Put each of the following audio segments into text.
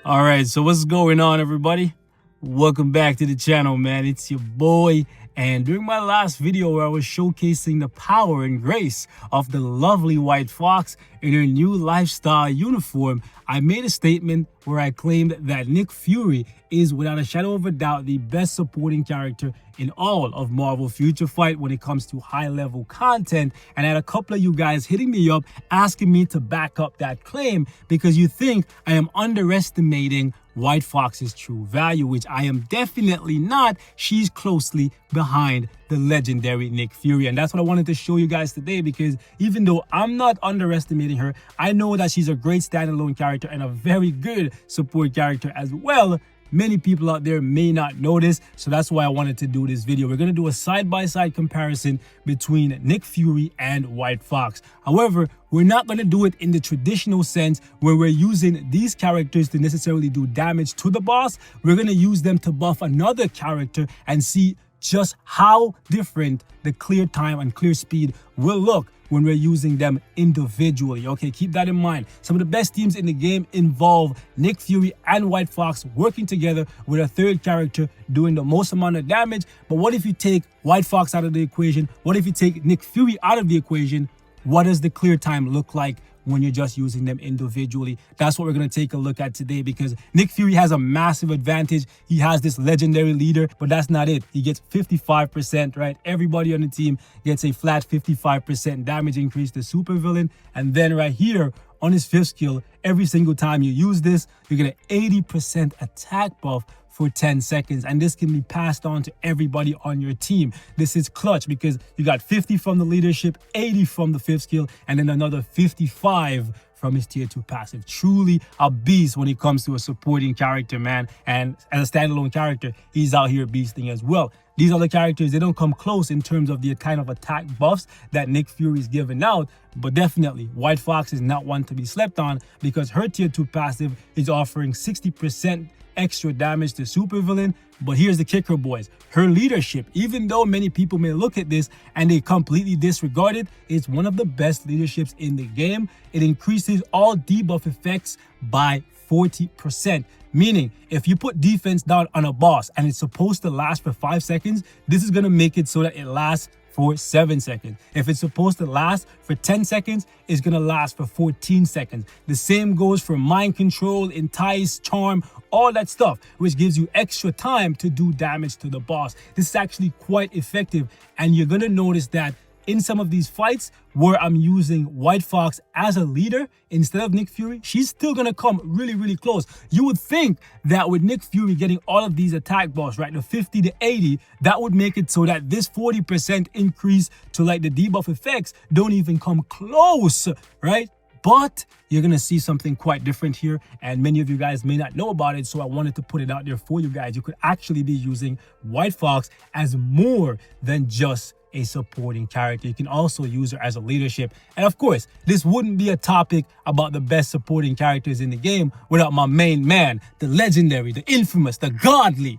All right, so what's going on, everybody? Welcome back to the channel, man. It's your boy. And during my last video where I was showcasing the power and grace of the lovely white fox in her new lifestyle uniform, I made a statement where I claimed that Nick Fury is without a shadow of a doubt the best supporting character in all of Marvel Future Fight when it comes to high-level content. And I had a couple of you guys hitting me up asking me to back up that claim because you think I am underestimating White Fox's true value, which I am definitely not. She's closely behind the legendary Nick Fury, and that's what I wanted to show you guys today, because even though I'm not underestimating her, I know that she's a great standalone character and a very good support character as well. Many people out there may not know this, so that's why I wanted to do this video. We're going to do a side-by-side comparison between Nick Fury and White Fox. However, we're not going to do it in the traditional sense where we're using these characters to necessarily do damage to the boss. We're going to use them to buff another character and see just how different the clear time and clear speed will look when we're using them individually. Okay, keep that in mind. Some of the best teams in the game involve Nick Fury and White Fox working together with a third character doing the most amount of damage. But what if you take White Fox out of the equation? What if you take Nick Fury out of the equation? What does the clear time look like when you're just using them individually? That's what we're going to take a look at today, because Nick Fury has a massive advantage. He has this legendary leader, but that's not it. He gets 55%, right? Everybody on the team gets a flat 55% damage increase to supervillain. And then right here on his fifth skill, every single time you use this, you get an 80% attack buff for 10 seconds, and this can be passed on to everybody on your team. This is clutch because you got 50 from the leadership, 80 from the fifth skill, and then another 55 from his tier 2 passive. Truly a beast when it comes to a supporting character, man. And as a standalone character, he's out here beasting as well. These other characters, they don't come close in terms of the kind of attack buffs that Nick Fury is giving out, but definitely White Fox is not one to be slept on because her tier 2 passive is offering 60% extra damage to supervillain. But here's the kicker, boys. Her leadership, even though many people may look at this and they completely disregard it, it's one of the best leaderships in the game. It increases all debuff effects by 40%. Meaning, if you put defense down on a boss and it's supposed to last for 5 seconds, this is going to make it so that it lasts for 7 seconds. If it's supposed to last for 10 seconds, it's going to last for 14 seconds. The same goes for mind control, entice, charm, all that stuff, which gives you extra time to do damage to the boss. This is actually quite effective, and you're going to notice that in some of these fights where I'm using White Fox as a leader instead of Nick Fury, she's still going to come really, really close. You would think that with Nick Fury getting all of these attack buffs, right, the 50 to 80, that would make it so that this 40% increase to like the debuff effects don't even come close, right? But you're going to see something quite different here, and many of you guys may not know about it, so I wanted to put it out there for you guys. You could actually be using White Fox as more than just a supporting character. You can also use her as a leadership. And of course, this wouldn't be a topic about the best supporting characters in the game without my main man, the legendary, the infamous, the godly, you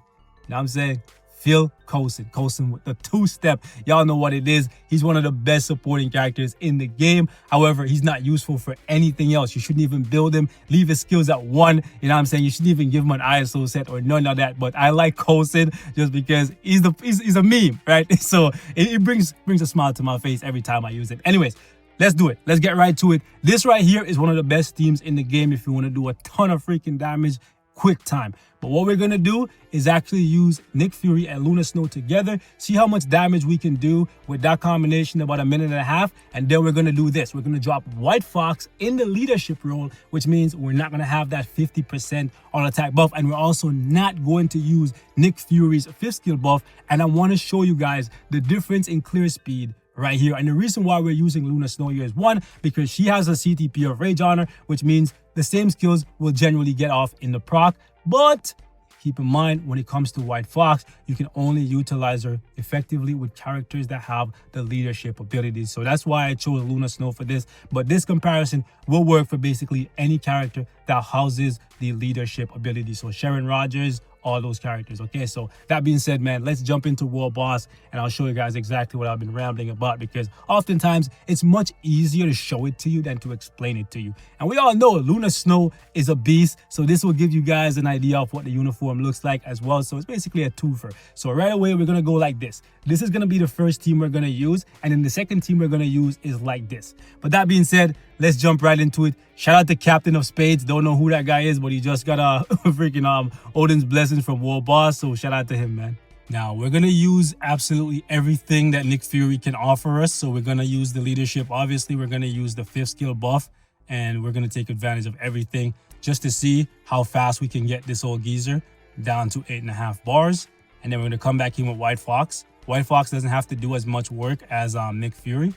know what I'm saying, Phil Coulson. Coulson with the two-step. Y'all know what it is. He's one of the best supporting characters in the game. However, he's not useful for anything else. You shouldn't even build him. Leave his skills at 1. You know what I'm saying? You shouldn't even give him an ISO set or none of that. But I like Coulson just because he's a meme, right? So it brings a smile to my face every time I use it. Anyways, let's do it. Let's get right to it. This right here is one of the best teams in the game if you want to do a ton of freaking damage quick time. But what we're going to do is actually use Nick Fury and Luna Snow together, see how much damage we can do with that combination about a minute and a half, and then we're going to do this. We're going to drop White Fox in the leadership role, which means we're not going to have that 50% on attack buff, and we're also not going to use Nick Fury's fifth skill buff. And I want to show you guys the difference in clear speed right here. And the reason why we're using Luna Snow here is, one, because she has a CTP of Rage on her, which means the same skills will generally get off in the proc. But keep in mind, when it comes to White Fox, you can only utilize her effectively with characters that have the leadership abilities. So that's why I chose Luna Snow for this. But this comparison will work for basically any character that houses the leadership ability. So Sharon Rogers, all those characters. Okay, so that being said, man, let's jump into World Boss, and I'll show you guys exactly what I've been rambling about, because oftentimes it's much easier to show it to you than to explain it to you. And we all know Luna Snow is a beast, so this will give you guys an idea of what the uniform looks like as well. So it's basically a twofer. So right away, we're gonna go like this. This is gonna be the first team we're gonna use, and then the second team we're gonna use is like this. But that being said, let's jump right into it. Shout out to Captain of Spades. Don't know who that guy is, but he just got a freaking Odin's blessings from World Boss. So shout out to him, man. Now we're gonna use absolutely everything that Nick Fury can offer us. So we're gonna use the leadership. Obviously, we're gonna use the 5th skill buff, and we're gonna take advantage of everything just to see how fast we can get this old geezer down to 8.5 bars. And then we're gonna come back in with White Fox. White Fox doesn't have to do as much work as Nick Fury,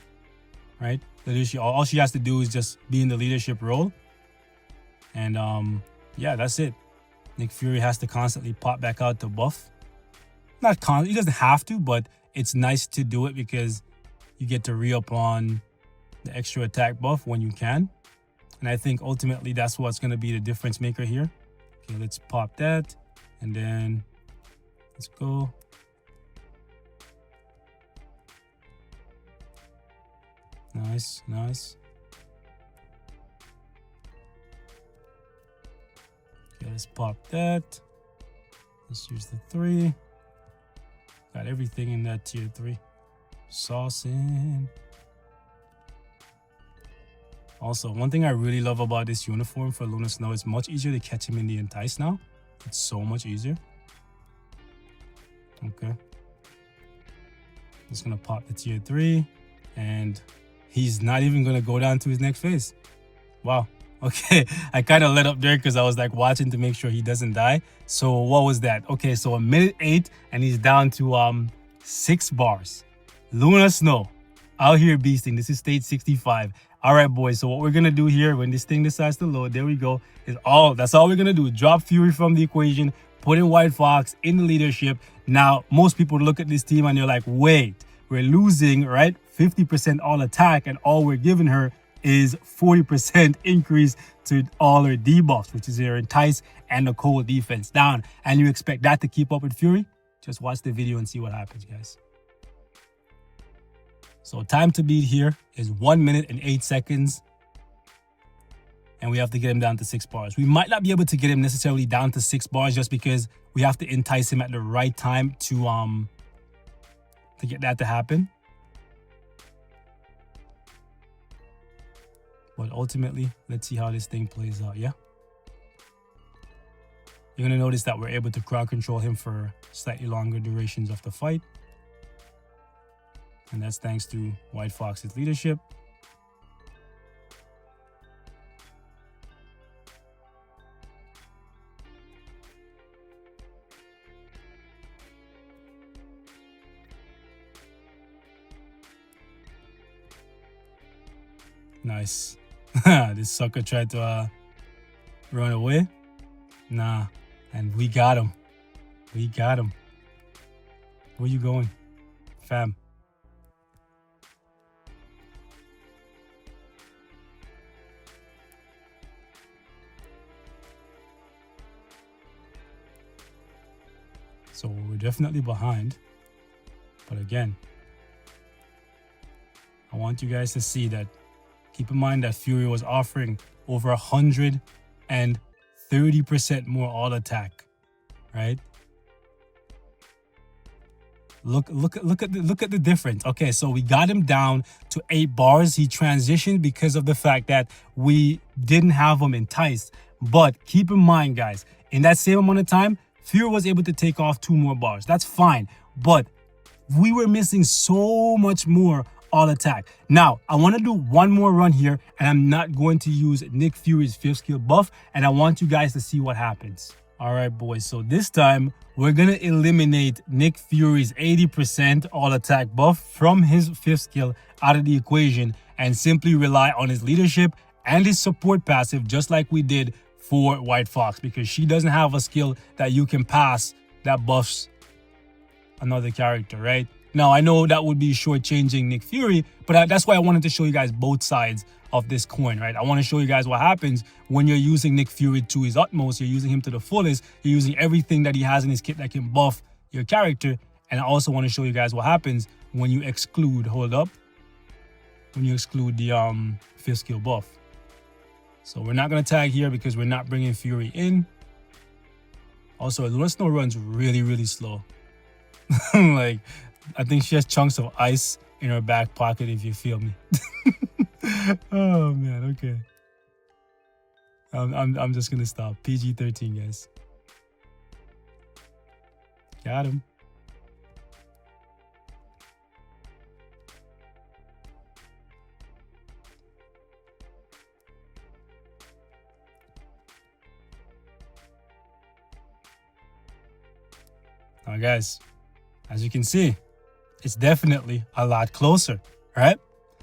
right? All she has to do is just be in the leadership role. And yeah, that's it. Nick Fury has to constantly pop back out to buff. He doesn't have to, but it's nice to do it because you get to re-up on the extra attack buff when you can. And I think ultimately that's what's going to be the difference maker here. Okay, let's pop that. And then let's go. Nice, nice. Okay, let's pop that. Let's use the 3. Got everything in that tier 3. Sauce in. Also, one thing I really love about this uniform for Luna Snow is much easier to catch him in the Entice now. It's so much easier. Okay. Just gonna pop the tier 3, and he's not even gonna go down to his next phase. Wow. Okay, I kind of let up there because I was like watching to make sure he doesn't die. So what was that? Okay, so a minute 8, and he's down to 6 bars. Luna Snow out here beasting. This is stage 65. All right, boys. So what we're gonna do here when this thing decides to load, there we go. That's all we're gonna do. Drop Fury from the equation, put in White Fox in the leadership. Now, most people look at this team and they're like, wait, we're losing, right? 50% all attack, and all we're giving her is 40% increase to all her debuffs, which is her Entice and the cold defense down. And you expect that to keep up with Fury? Just watch the video and see what happens, guys. So time to beat here is 1 minute and 8 seconds. And we have to get him down to 6 bars. We might not be able to get him necessarily down to 6 bars just because we have to entice him at the right time to get that to happen. But ultimately, let's see how this thing plays out, yeah? You're going to notice that we're able to crowd control him for slightly longer durations of the fight. And that's thanks to White Fox's leadership. Nice. This sucker tried to run away. Nah. And we got him. We got him. Where you going, fam? So we're definitely behind. But again, I want you guys to see that. Keep in mind that Fury was offering over 130% more all attack, right? Look at the difference. Okay, so we got him down to 8 bars. He transitioned because of the fact that we didn't have him enticed. But keep in mind, guys, in that same amount of time, Fury was able to take off 2 more bars. That's fine. But we were missing so much more all attack. Now, I want to do one more run here, and I'm not going to use Nick Fury's 5th skill buff, and I want you guys to see what happens. All right, boys. So this time, we're going to eliminate Nick Fury's 80% all attack buff from his 5th skill out of the equation and simply rely on his leadership and his support passive, just like we did for White Fox, because she doesn't have a skill that you can pass that buffs another character, right? Now, I know that would be shortchanging Nick Fury, but that's why I wanted to show you guys both sides of this coin, right? I want to show you guys what happens when you're using Nick Fury to his utmost. You're using him to the fullest. You're using everything that he has in his kit that can buff your character. And I also want to show you guys what happens when you exclude, when you exclude the 5th skill buff. So we're not going to tag here because we're not bringing Fury in. Also, Luna Snow runs really, really slow. Like, I think she has chunks of ice in her back pocket, if you feel me. Oh, man, okay. I'm just going to stop. PG-13, guys. Got him. Now, guys, as you can see, it's definitely a lot closer, right?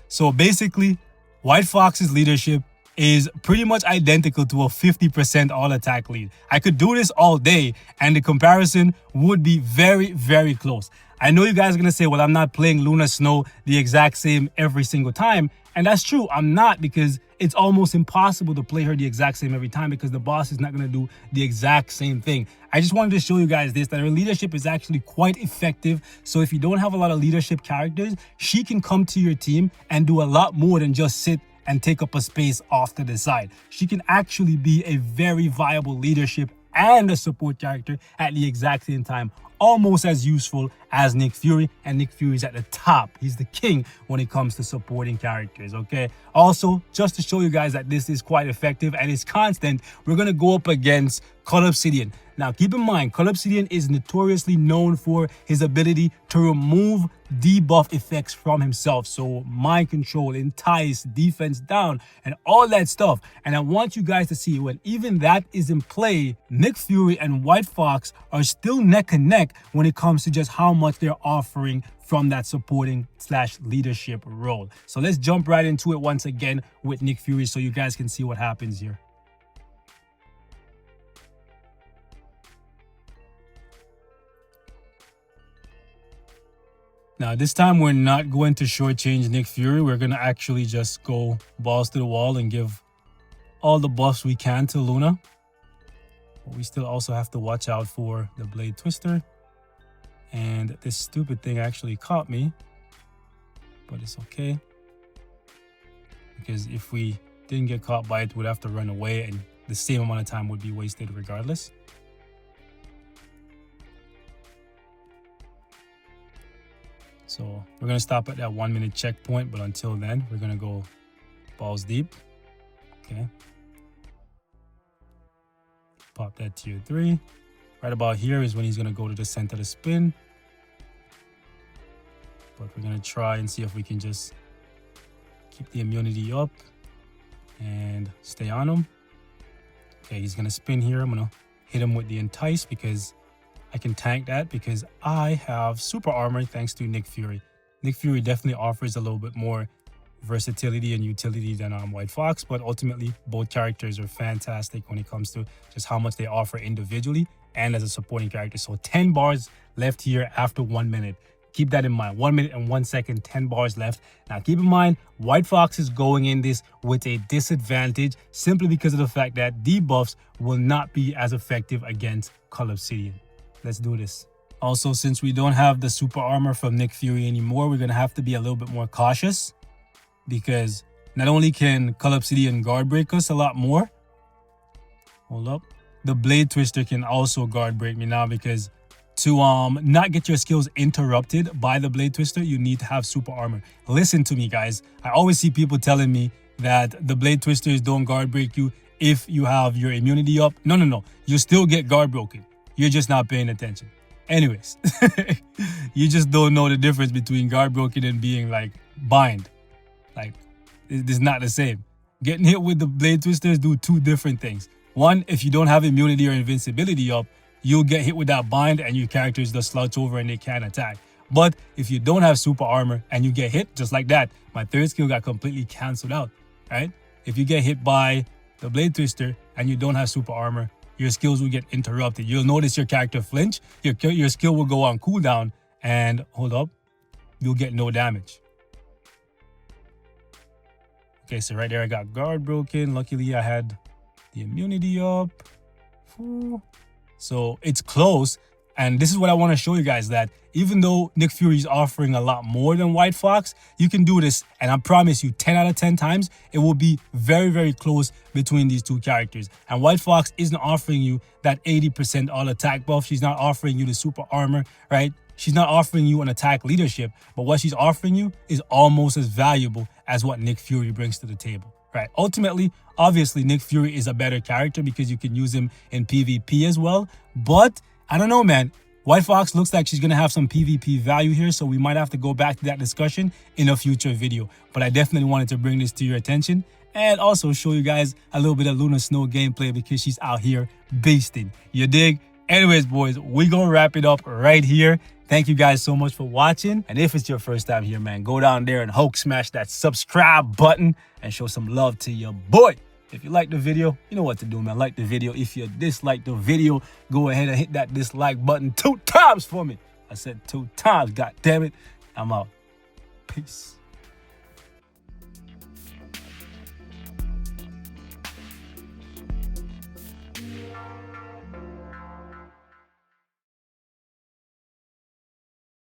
So basically, White Fox's leadership is pretty much identical to a 50% all attack lead. I could do this all day and the comparison would be very, very close. I know you guys are going to say, well, I'm not playing Luna Snow the exact same every single time. And that's true. I'm not, because it's almost impossible to play her the exact same every time because the boss is not going to do the exact same thing. I just wanted to show you guys this, that her leadership is actually quite effective. So if you don't have a lot of leadership characters, she can come to your team and do a lot more than just sit and take up a space off to the side. She can actually be a very viable leadership and a support character at the exact same time, almost as useful as Nick Fury, and Nick Fury is at the top. He's the king when it comes to supporting characters, okay? Also, just to show you guys that this is quite effective and it's constant, we're gonna go up against Cull Obsidian. Now, keep in mind, Cull Obsidian is notoriously known for his ability to remove debuff effects from himself. So mind control, entice, defense down, and all that stuff. And I want you guys to see when even that is in play, Nick Fury and White Fox are still neck and neck when it comes to just how much they're offering from that supporting / leadership role. So let's jump right into it once again with Nick Fury so you guys can see what happens here. Now, this time we're not going to shortchange Nick Fury. We're going to actually just go balls to the wall and give all the buffs we can to Luna. But we still also have to watch out for the Blade Twister. And this stupid thing actually caught me. But it's okay. Because if we didn't get caught by it, we'd have to run away. And the same amount of time would be wasted regardless. So we're going to stop at that 1 minute checkpoint, but until then, we're going to go balls deep. Okay. Pop that tier 3. Right about here is when he's going to go to the center of the spin. But we're going to try and see if we can just keep the immunity up and stay on him. Okay, he's going to spin here. I'm going to hit him with the entice because I can tank that because I have super armor thanks to Nick Fury. Nick Fury definitely offers a little bit more versatility and utility than White Fox, but ultimately both characters are fantastic when it comes to just how much they offer individually and as a supporting character. So 10 bars left here after 1 minute. Keep that in mind. 1 minute and 1 second, 10 bars left. Now keep in mind, White Fox is going in this with a disadvantage simply because of the fact that debuffs will not be as effective against Cull Obsidian. Let's do this. Also, since we don't have the super armor from Nick Fury anymore, we're going to have to be a little bit more cautious because not only can Cull Obsidian guard break us a lot more. Hold up. The Blade Twister can also guard break me now because to not get your skills interrupted by the Blade Twister, you need to have super armor. Listen to me, guys. I always see people telling me that the Blade Twisters don't guard break you if you have your immunity up. No. You still get guard broken. You're just not paying attention. Anyways, you just don't know the difference between guard broken and being like bind. Like, it's not the same. Getting hit with the Blade Twisters do two different things. One, if you don't have immunity or invincibility up, you'll get hit with that bind and your characters just slouch over and they can't attack. But if you don't have super armor and you get hit just like that, my third skill got completely canceled out, right? If you get hit by the Blade Twister and you don't have super armor, your skills will get interrupted. You'll notice your character flinch. Your skill will go on cooldown and hold up. you'll get no damage. Okay, so right there I got guard broken. Luckily I had the immunity up. So it's close. And this is what I want to show you guys, that even though Nick Fury is offering a lot more than White Fox, you can do this. And I promise you 10 out of 10 times, it will be very, very close between these two characters. And White Fox isn't offering you that 80% all attack buff. She's not offering you the super armor, right? She's not offering you an attack leadership, but what she's offering you is almost as valuable as what Nick Fury brings to the table, right? Ultimately, obviously, Nick Fury is a better character because you can use him in PvP as well. But I don't know, man. White Fox looks like she's going to have some PvP value here, so we might have to go back to that discussion in a future video. But I definitely wanted to bring this to your attention and also show you guys a little bit of Luna Snow gameplay because she's out here beasting. You dig? Anyways, boys, we gonna wrap it up right here. Thank you guys so much for watching. And if it's your first time here, man, go down there and Hulk smash that subscribe button and show some love to your boy. If you like the video, you know what to do, man. Like the video. If you dislike the video, go ahead and hit that dislike button 2 times for me. I said 2 times, god damn it. I'm out. Peace.